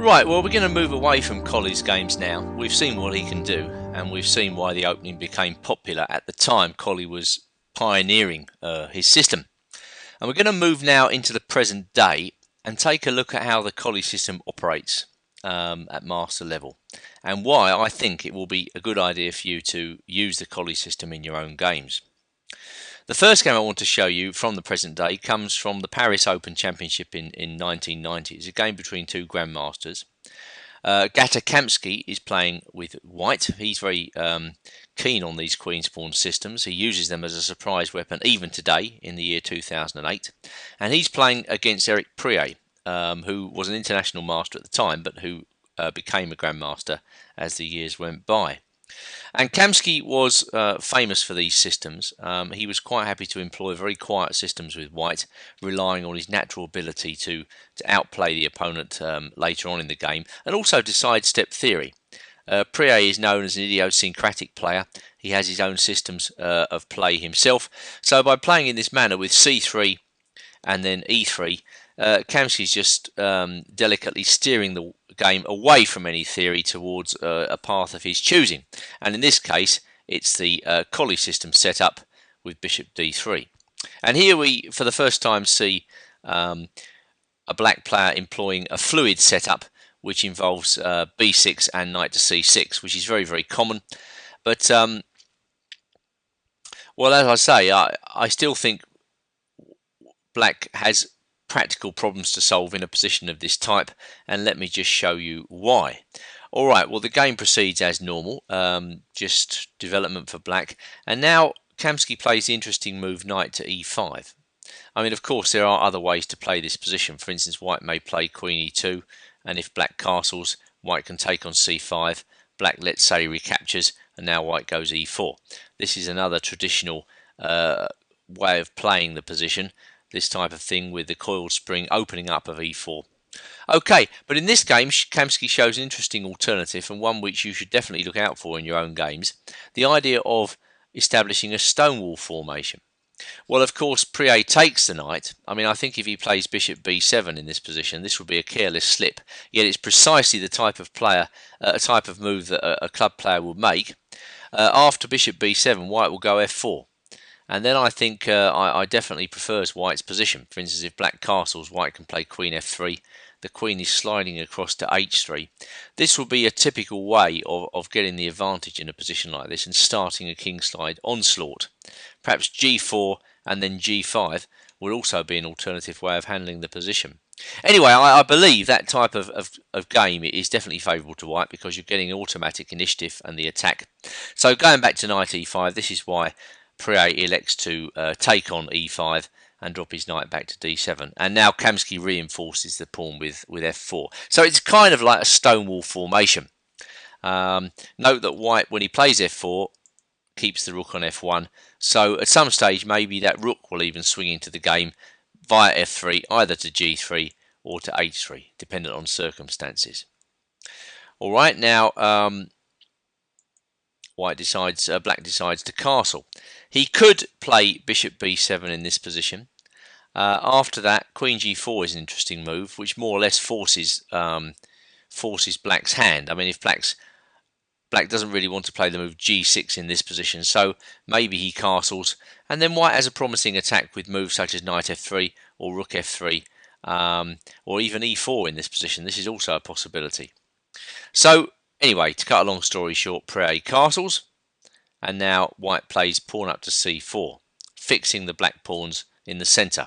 Right, well, we're going to move away from Colle's games now. We've seen what he can do, and we've seen why the opening became popular at the time Colle was pioneering his system. And we're going to move now into the present day and take a look at how the Colle system operates at master level, and why I think it will be a good idea for you to use the Colle system in your own games. The first game I want to show you from the present day comes from the Paris Open Championship in 1990. It's a game between two grandmasters. Gata Kamsky is playing with white. He's very keen on these queen's pawn systems. He uses them as a surprise weapon even today in the year 2008. And he's playing against Eric Priet, who was an international master at the time, but who became a grandmaster as the years went by. And Kamsky was famous for these systems. He was quite happy to employ very quiet systems with white, relying on his natural ability to outplay the opponent later on in the game, and also to sidestep theory. Priet is known as an idiosyncratic player. He has his own systems of play himself. So by playing in this manner with c3 and then e3, Kamsky's just delicately steering the game away from any theory towards a path of his choosing, and in this case it's the Colle system set up with bishop d3. And here we for the first time see a black player employing a fluid setup which involves b6 and knight to c6, which is very, very common. But well, as I say, I still think black has practical problems to solve in a position of this type, and let me just show you why. Alright, well, the game proceeds as normal, just development for black, and now Kamsky plays the interesting move knight to e5. I mean, of course there are other ways to play this position. For instance, white may play queen e2, and if black castles, white can take on c5, black, let's say, recaptures, and now white goes e4. This is another traditional way of playing the position, this type of thing with the coiled spring opening up of e4. Okay, but in this game Kamsky shows an interesting alternative, and one which you should definitely look out for in your own games: the idea of establishing a Stonewall formation. Well, of course, Priet takes the knight. I mean, I think if he plays bishop b7 in this position, this would be a careless slip, yet it's precisely the type of player, a type of move that a club player would make. After bishop b7, white will go f4. And then I think I definitely prefers white's position. For instance, if black castles, white can play queen f3. The queen is sliding across to h3. This will be a typical way of getting the advantage in a position like this and starting a kingside onslaught. Perhaps g4 and then g5 would also be an alternative way of handling the position. Anyway, I believe that type of game is definitely favourable to white because you're getting automatic initiative and the attack. So going back to knight e5, this is why Priet elects to take on e5 and drop his knight back to d7, and now Kamsky reinforces the pawn with f4. So it's kind of like a Stonewall formation. Note that white, when he plays f4, keeps the rook on f1, so at some stage maybe that rook will even swing into the game via f3, either to g3 or to h3, dependent on circumstances. Alright, now black decides to castle. He could play bishop b7 in this position. After that, queen g4 is an interesting move, which more or less forces black's hand. I mean, if black doesn't really want to play the move g6 in this position, so maybe he castles, and then white has a promising attack with moves such as knight f3 or rook f3, or even e4 in this position. This is also a possibility. So anyway, to cut a long story short, Priet castles, and now white plays pawn up to c4, fixing the black pawns in the centre.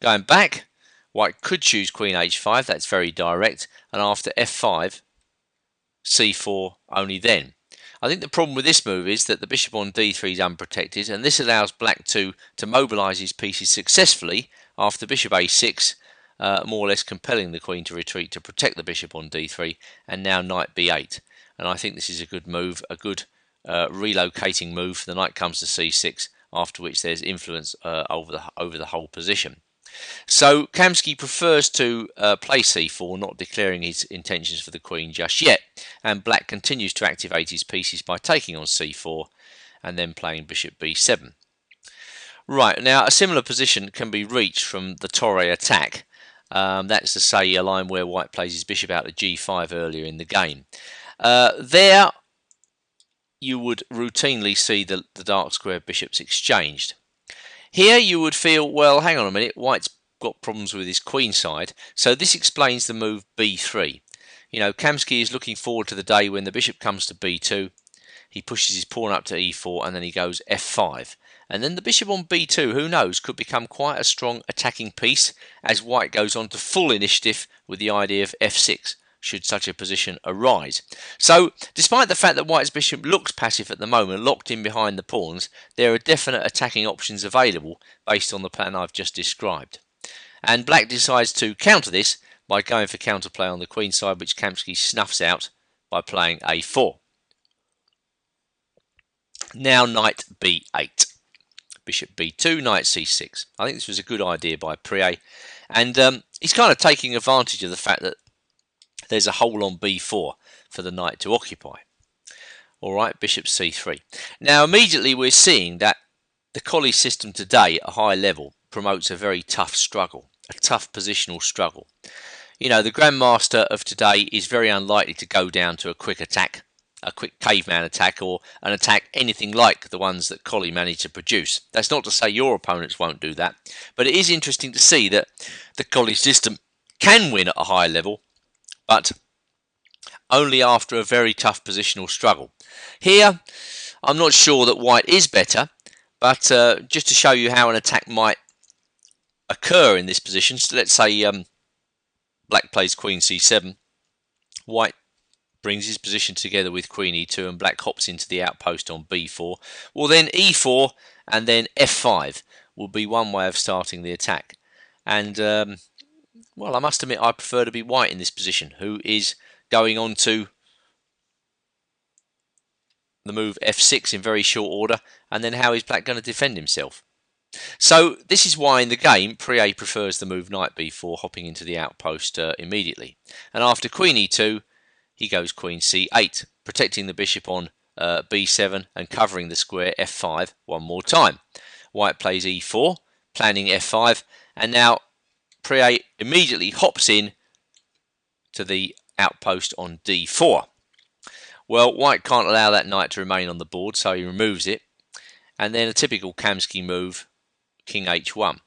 Going back, white could choose queen h5, that's very direct, and after f5, c4 only then. I think the problem with this move is that the bishop on d3 is unprotected, and this allows black to mobilise his pieces successfully after bishop a6, more or less compelling the queen to retreat to protect the bishop on d3, and now knight b8. And I think this is a good move, a good relocating move. The knight comes to c6, after which there's influence over the whole position. So Kamsky prefers to play c4, not declaring his intentions for the queen just yet, and black continues to activate his pieces by taking on c4 and then playing bishop b7. Right, now a similar position can be reached from the Torre attack. That's to say a line where white plays his bishop out to g5 earlier in the game. There you would routinely see the dark square bishops exchanged. Here you would feel, well, hang on a minute, white's got problems with his queen side, so this explains the move b3. You know, Kamsky is looking forward to the day when the bishop comes to b2, he pushes his pawn up to e4, and then he goes f5. And then the bishop on b2, who knows, could become quite a strong attacking piece as white goes on to full initiative with the idea of f6, should such a position arise. So, despite the fact that white's bishop looks passive at the moment, locked in behind the pawns, there are definite attacking options available based on the plan I've just described. And black decides to counter this by going for counterplay on the queen side, which Kamsky snuffs out by playing a4. Now knight b8. Bishop b2, knight c6. I think this was a good idea by Prié, and he's kind of taking advantage of the fact that there's a hole on b4 for the knight to occupy. Alright, bishop c3. Now immediately we're seeing that the Colle system today at a high level promotes a very tough struggle, a tough positional struggle. You know, the grandmaster of today is very unlikely to go down to a quick attack, a quick caveman attack, or an attack anything like the ones that Colle managed to produce. That's not to say your opponents won't do that, but it is interesting to see that the Colle system can win at a high level, but only after a very tough positional struggle. Here, I'm not sure that white is better, but just to show you how an attack might occur in this position, so let's say black plays queen c7, white brings his position together with queen e2, and black hops into the outpost on b4. Well, then e4 and then f5 will be one way of starting the attack. And well, I must admit I prefer to be white in this position, who is going on to the move f6 in very short order, and then how is black going to defend himself? So this is why in the game Prié prefers the move knight b4, hopping into the outpost immediately. And after queen e2, he goes queen c8, protecting the bishop on b7 and covering the square f5 one more time. White plays e4, planning f5, and now Prié immediately hops in to the outpost on d4. Well, white can't allow that knight to remain on the board, so he removes it. And then a typical Kamsky move, king h1.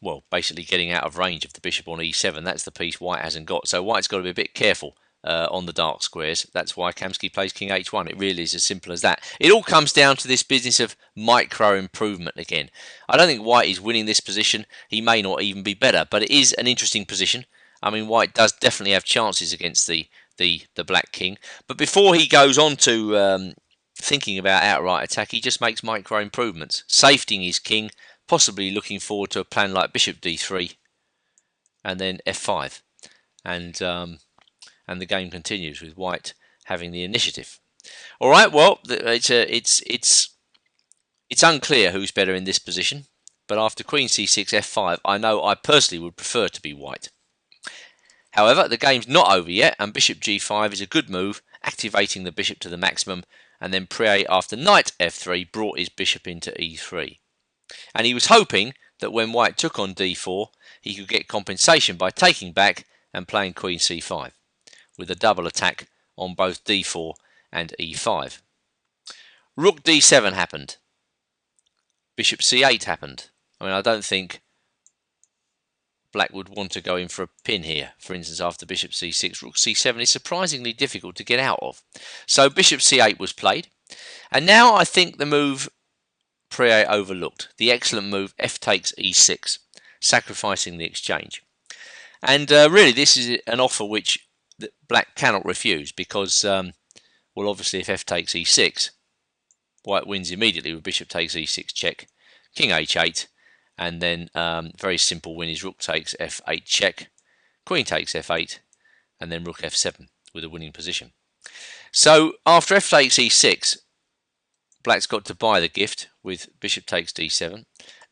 Well, basically getting out of range of the bishop on e7. That's the piece white hasn't got. So white's got to be a bit careful on the dark squares. That's why Kamsky plays king h1. It really is as simple as that. It all comes down to this business of micro improvement again. I don't think white is winning this position. He may not even be better, but it is an interesting position. I mean, white does definitely have chances against the black king. But before he goes on to thinking about outright attack, he just makes micro improvements, safetying his king, possibly looking forward to a plan like bishop d3 and then f5, and the game continues with white having the initiative. All right, well, it's unclear who's better in this position, but after queen c6 f5, I know I personally would prefer to be white. However, the game's not over yet, and bishop g5 is a good move, activating the bishop to the maximum, and then Prié, after knight f3, brought his bishop into e3. And he was hoping that when white took on d4, he could get compensation by taking back and playing queen c5, with a double attack on both d4 and e5. Rook d7 happened. Bishop c8 happened. I mean, I don't think black would want to go in for a pin here. For instance, after bishop c6, rook c7 is surprisingly difficult to get out of. So bishop c8 was played. And now I think the move Prié overlooked, the excellent move f takes e6, sacrificing the exchange. And really this is an offer which black cannot refuse, because, well, obviously if f takes e6, white wins immediately with bishop takes e6 check, king h8, and then very simple win is rook takes f8 check, queen takes f8, and then rook f7 with a winning position. So after f takes e6, black's got to buy the gift with bishop takes d7,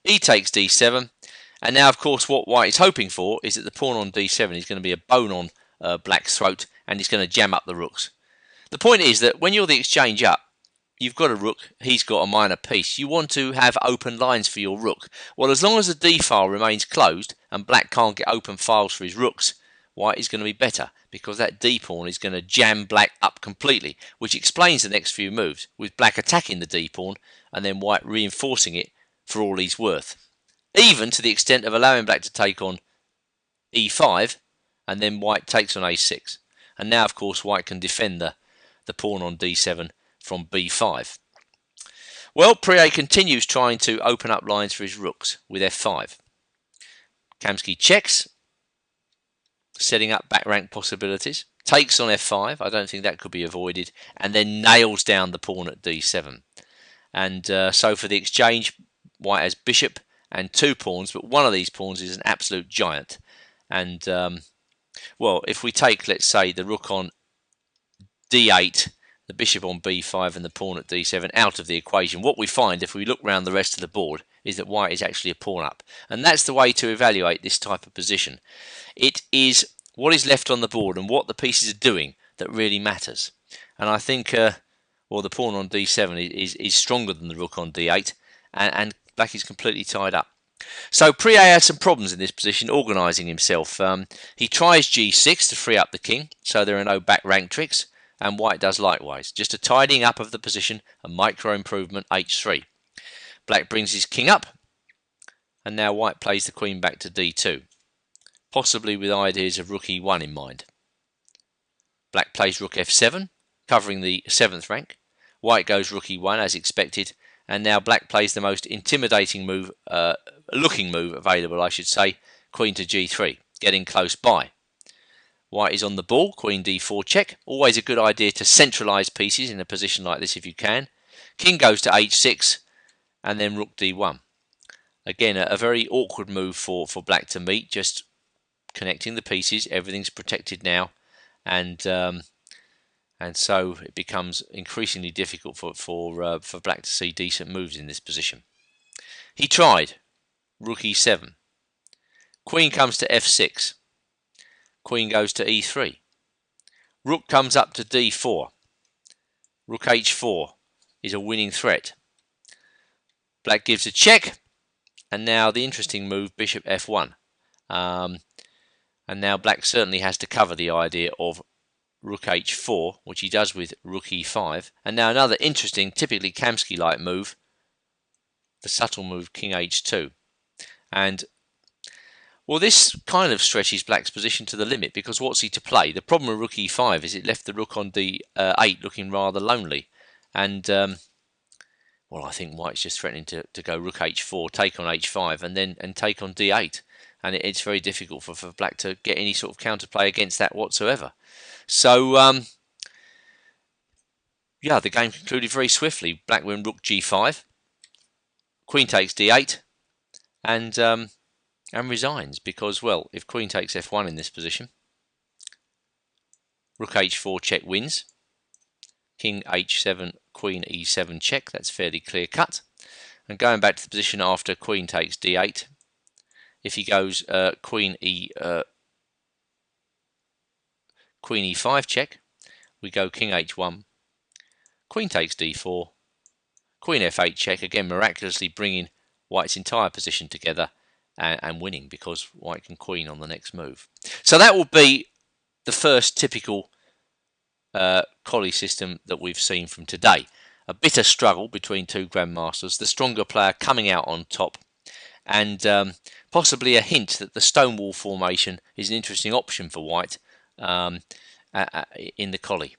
e takes d7, and now of course what white is hoping for is that the pawn on d7 is going to be a bone on black's throat, and it's going to jam up the rooks. The point is that when you're the exchange up, you've got a rook, he's got a minor piece. You want to have open lines for your rook. Well, as long as the d file remains closed and black can't get open files for his rooks, white is going to be better, because that d pawn is going to jam black up completely, which explains the next few moves, with black attacking the d pawn and then white reinforcing it for all he's worth, even to the extent of allowing black to take on e5, and then white takes on a6. And now, of course, white can defend the pawn on d7 from b5. Well, Prié continues trying to open up lines for his rooks with f5. Kamsky checks, setting up back rank possibilities, takes on f5, I don't think that could be avoided, and then nails down the pawn at d7. And so for the exchange, white has bishop and 2 pawns, but one of these pawns is an absolute giant. And well, if we take, let's say, the rook on d8, the bishop on b5 and the pawn at d7 out of the equation, what we find if we look around the rest of the board is that white is actually a pawn up. And that's the way to evaluate this type of position. It is what is left on the board and what the pieces are doing that really matters. And I think, well, the pawn on d7 is stronger than the rook on d8, and black is completely tied up. So Prié had some problems in this position, organising himself. He tries g6 to free up the king, so there are no back rank tricks, and white does likewise. Just a tidying up of the position, a micro improvement, h3. Black brings his king up, and now white plays the queen back to d2, possibly with ideas of rook e1 in mind. Black plays rook f7, covering the 7th rank. White goes rook e1 as expected, and now black plays the most intimidating move, looking move available, I should say, queen to g3, getting close by. White is on the ball, queen d4 check. Always a good idea to centralise pieces in a position like this if you can. King goes to h6, and then rook d1. Again, a very awkward move for black to meet, just connecting the pieces. Everything's protected now, and so it becomes increasingly difficult for black to see decent moves in this position. He tried rook e7. Queen comes to f6. Queen goes to e3. Rook comes up to d4. Rook h4 is a winning threat. Black gives a check, and now the interesting move, bishop f1. And now black certainly has to cover the idea of rook h4, which he does with rook e5. And now another interesting, typically Kamsky-like move, the subtle move king h2. And well, this kind of stretches black's position to the limit, because what's he to play? The problem with rook e5 is it left the rook on d8 looking rather lonely. And well, I think white's just threatening to go rook h4, take on h5, and take on d8. And it's very difficult for black to get any sort of counterplay against that whatsoever. So yeah, the game concluded very swiftly. Black win rook g5, queen takes d8, and resigns, because, well, if queen takes f1 in this position, rook h4 check wins, king h7, queen e7 check. That's fairly clear cut. And going back to the position after queen takes d8, if he goes queen e5 check, we go king h1, queen takes d4, queen f8 check, again miraculously bringing white's entire position together and winning, because white can queen on the next move. So that will be the first typical Colle system that we've seen from today. A bitter struggle between two grandmasters, the stronger player coming out on top, and possibly a hint that the Stonewall formation is an interesting option for white in the Colle.